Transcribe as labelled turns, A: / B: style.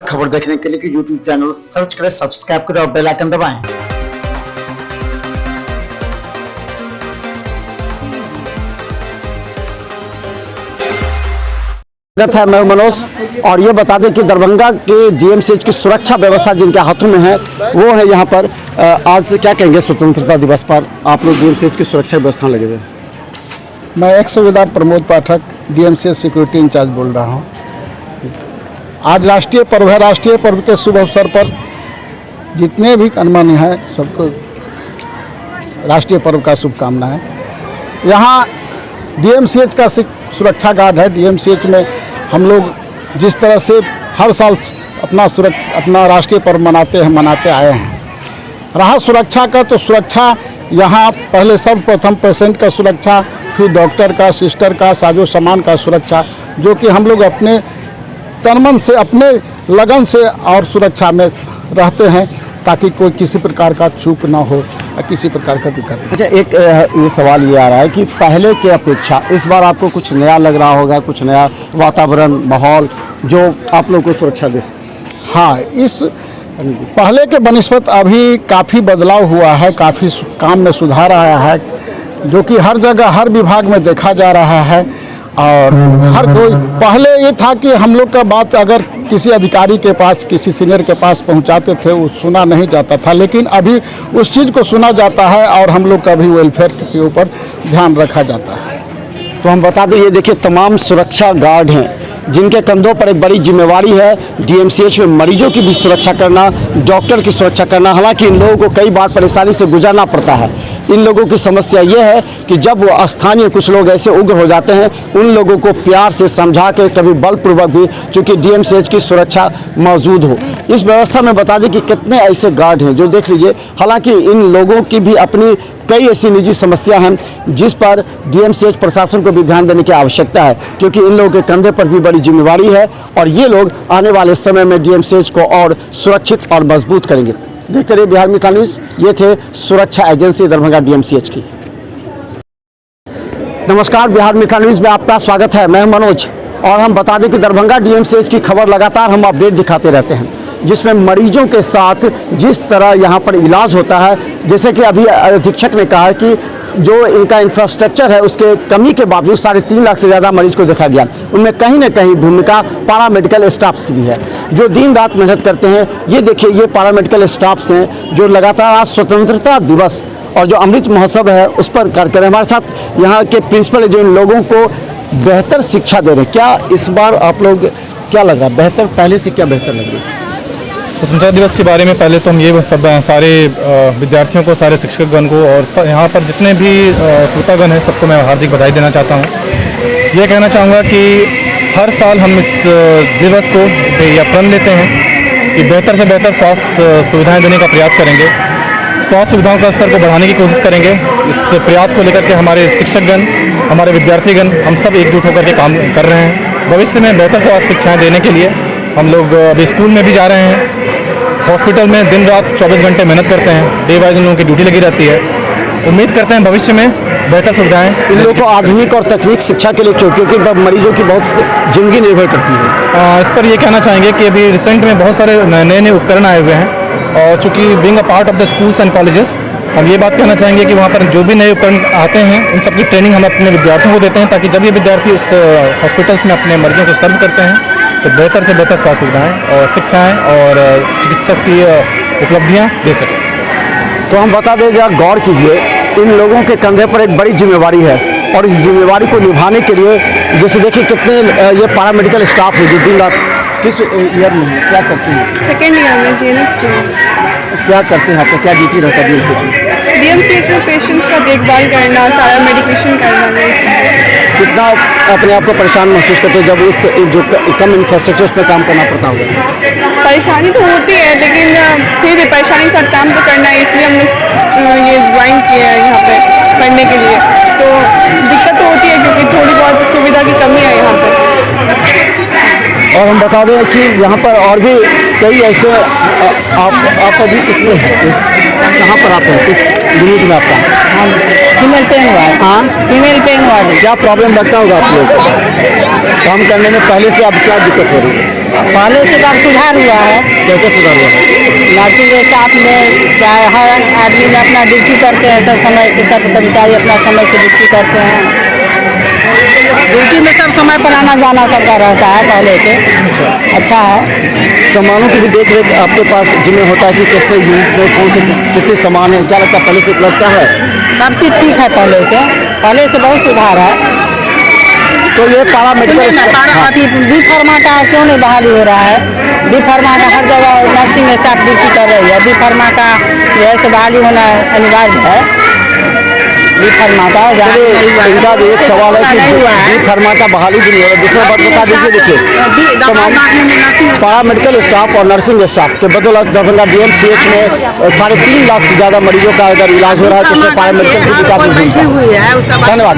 A: खबर देखने के लिए यूट्यूब चैनल सर्च करें, सब्सक्राइब करें और बेल आइकन दबाएं।
B: है मैं मनोज, और ये बता दें कि दरभंगा के डीएमसीएच की सुरक्षा व्यवस्था जिनके हाथों में है वो है यहाँ पर। आज क्या कहेंगे स्वतंत्रता दिवस पर आप लोग डीएमसीएच की सुरक्षा व्यवस्था लगे हुए?
C: मैं एक सूबेदार प्रमोद पाठक डीएमसीएच सिक्योरिटी इंचार्ज बोल रहा हूँ। आज राष्ट्रीय पर्व है। राष्ट्रीय पर्व के शुभ अवसर पर जितने भी गणमान्य हैं सबको राष्ट्रीय पर्व का शुभकामनाएं। यहाँ डीएमसीएच का सुरक्षा गार्ड है। डीएमसीएच में हम लोग जिस तरह से हर साल अपना राष्ट्रीय पर्व मनाते आए हैं। रहा सुरक्षा का, तो सुरक्षा यहाँ पहले सर्वप्रथम पेशेंट का सुरक्षा, फिर डॉक्टर का, सिस्टर का, साजो सामान का सुरक्षा, जो कि हम लोग अपने तन-मन से, अपने लगन से और सुरक्षा में रहते हैं ताकि कोई किसी प्रकार का चूक ना हो, किसी प्रकार का दिक्कत नहीं।
B: अच्छा, एक ये सवाल ये आ रहा है कि पहले के अपेक्षा इस बार आपको कुछ नया लग रहा होगा, कुछ नया वातावरण, माहौल जो आप लोग को सुरक्षा दे सके?
C: हाँ, इस पहले के बनिस्बत अभी काफ़ी बदलाव हुआ है, काफ़ी काम में सुधार आया है, जो कि हर जगह हर विभाग में देखा जा रहा है। और हर कोई, पहले ये था कि हम लोग का बात अगर किसी अधिकारी के पास, किसी सीनियर के पास पहुंचाते थे वो सुना नहीं जाता था, लेकिन अभी उस चीज़ को सुना जाता है और हम लोग का भी वेलफेयर के ऊपर ध्यान रखा जाता है।
B: तो हम बता दें, ये देखिए तमाम सुरक्षा गार्ड हैं जिनके कंधों पर एक बड़ी जिम्मेवारी है डीएमसीएच में मरीजों की भी सुरक्षा करना, डॉक्टर की सुरक्षा करना। हालांकि इन लोगों को कई बार परेशानी से गुजरना पड़ता है। इन लोगों की समस्या ये है कि जब वो स्थानीय कुछ लोग ऐसे उग्र हो जाते हैं, उन लोगों को प्यार से समझा के, कभी बलपूर्वक भी, चूँकि डीएमसीएच की सुरक्षा मौजूद हो। इस व्यवस्था में बता दें कि कितने ऐसे गार्ड हैं जो देख लीजिए। हालांकि इन लोगों की भी अपनी कई ऐसी निजी समस्या हैं जिस पर डीएमसीएच प्रशासन को भी ध्यान देने की आवश्यकता है, क्योंकि इन लोगों के कंधे पर भी बड़ी जिम्मेवारी है और ये लोग आने वाले समय में डीएमसीएच को और सुरक्षित और मजबूत करेंगे। देखते रहिए बिहार मित्र न्यूज़। ये थे सुरक्षा एजेंसी दरभंगा डीएमसीएच की। नमस्कार, बिहार मित्र न्यूज़ में आपका स्वागत है। मैं मनोज, और हम बता दें कि दरभंगा डीएमसीएच की खबर लगातार हम अपडेट दिखाते रहते हैं, जिसमें मरीजों के साथ जिस तरह यहाँ पर इलाज होता है, जैसे कि अभी अधीक्षक ने कहा कि जो इनका इंफ्रास्ट्रक्चर है उसके कमी के बावजूद 3.5 लाख से ज़्यादा मरीज को देखा गया। उनमें कहीं न कहीं भूमिका पैरामेडिकल स्टाफ्स की भी है जो दिन रात मेहनत करते हैं। ये देखिए, ये पैरामेडिकल स्टाफ्स हैं जो लगातार आज स्वतंत्रता दिवस और जो अमृत महोत्सव है उस पर कार्य कर रहे हैं। हमारे साथ यहाँ के प्रिंसिपल जो इन लोगों को बेहतर शिक्षा दे रहे हैं। क्या इस बार आप लोग, क्या लग रहा है बेहतर, पहले से क्या बेहतर लग रही है?
D: स्वतंत्रता दिवस के बारे में पहले तो हम ये सब सारे विद्यार्थियों को, सारे शिक्षकगण को और यहाँ पर जितने भी श्रोतागण हैं सबको मैं हार्दिक बधाई देना चाहता हूँ। ये कहना चाहूँगा कि हर साल हम इस दिवस को यह प्रण लेते हैं कि बेहतर से बेहतर स्वास्थ्य सुविधाएं देने का प्रयास करेंगे, स्वास्थ्य सुविधाओं का स्तर को बढ़ाने की कोशिश करेंगे। इस प्रयास को लेकर के हमारे शिक्षकगण, हमारे विद्यार्थीगण, हम सब एकजुट होकर के काम कर रहे हैं। भविष्य में बेहतर स्वास्थ्य शिक्षाएँ देने के लिए हम लोग अभी स्कूल में भी जा रहे हैं, हॉस्पिटल में दिन रात 24 घंटे मेहनत करते हैं, डे बाय दिन लोगों की ड्यूटी लगी रहती है। उम्मीद करते हैं भविष्य में बेहतर सुविधाएं
B: इन लोगों को आधुनिक और तकनीक शिक्षा के लिए, क्योंकि मरीजों की बहुत जिंदगी निर्भर करती है।
D: इस पर ये कहना चाहेंगे कि अभी रिसेंट में बहुत सारे नए नए उपकरण आए हुए हैं और चूँकि being a part of the schools and colleges, हम ये बात कहना चाहेंगे कि वहाँ पर जो भी नए उपकरण आते हैं उन सबकी ट्रेनिंग हम अपने विद्यार्थियों को देते हैं, ताकि जब ये विद्यार्थी उस हॉस्पिटल्स में अपने मरीजों को सर्व करते हैं तो बेहतर से बेहतर स्वास्थ्य सुविधाएं और शिक्षाएं और चिकित्सक की उपलब्धियां दे सकें।
B: तो हम बता दें, जरा गौर कीजिए, इन लोगों के कंधे पर एक बड़ी जिम्मेवारी है और इस जिम्मेवारी को निभाने के लिए जैसे देखिए कितने ये पैरामेडिकल स्टाफ है जो दिन रात। किस ईयर में क्या करते हैं?
E: सेकेंड ईयर में जीएनएम स्टूडेंट।
B: क्या करते हैं आपका, क्या ड्यूटी रहता है
E: डीएमसीएच में? पेशेंट्स का देखभाल करना, सारा मेडिकेशन करना।
B: कितना अपने आप को परेशान महसूस करते हैं जब उस जो कम इंफ्रास्ट्रक्चर उसमें काम करना पड़ता होगा?
E: परेशानी तो होती है, लेकिन फिर भी परेशानी के साथ काम तो करना है, इसलिए हमने ये ज्वाइन किया है यहाँ पे पढ़ने के लिए। तो दिक्कत तो होती है क्योंकि थोड़ी बहुत सुविधा की कमी है यहाँ पर।
B: और हम बता दें कि यहाँ पर और भी कई ऐसे आप अभी किसमें कहाँ पर आते हैं, किस यूनिट में आपका?
F: हाँ, फीमेल पेन वार्ड।
B: हाँ,
F: फीमेल पेन वार्ड।
B: क्या प्रॉब्लम लगता होगा आप लोग काम करने में? पहले से अब क्या दिक्कत हो रही है?
F: पहले से काफ़ी सुधार हुआ है।
B: क्या सुधार हुआ है?
F: नर्सिंग स्टाफ में क्या हर आदमी में अपना ड्यूटी करते हैं, सब समय से, सब कर्मचारी अपना समय से ड्यूटी करते हैं। ड्यूटी में सब समय पर आना जाना सबका रहता है पहले से। अच्छा है।
B: सामानों की भी देख रेख आपके पास जिम्मे होता है कि कितने यूनिट में कौन से कितने सामान है, क्या लगता है पहले से उपलब्धता है?
F: सब चीज़ ठीक है पहले से बहुत सुधार है।
B: तो ये पारा मेडिकल
F: बी फार्मा का क्यों नहीं बहाली हो रहा है? बी फार्मा का हर जगह नर्सिंग स्टाफ ड्यूटी कर रही है। बी फार्मा का जो है बहाली होना अनिवार्य है। बी फार्मा का
B: इनका भी एक सवाल है कि बी फार्मा का बहाली भी नहीं हो रहा। दूसरा बात बता दीजिए, देखिए तमाम पारा मेडिकल स्टाफ और नर्सिंग स्टाफ के बदौलत दरभंगा DMCH में 3.5 लाख से ज़्यादा मरीजों का अगर इलाज हो रहा है तो उसमें पारा मेडिकल की भी काफ़ी भूमिका है। धन्यवाद।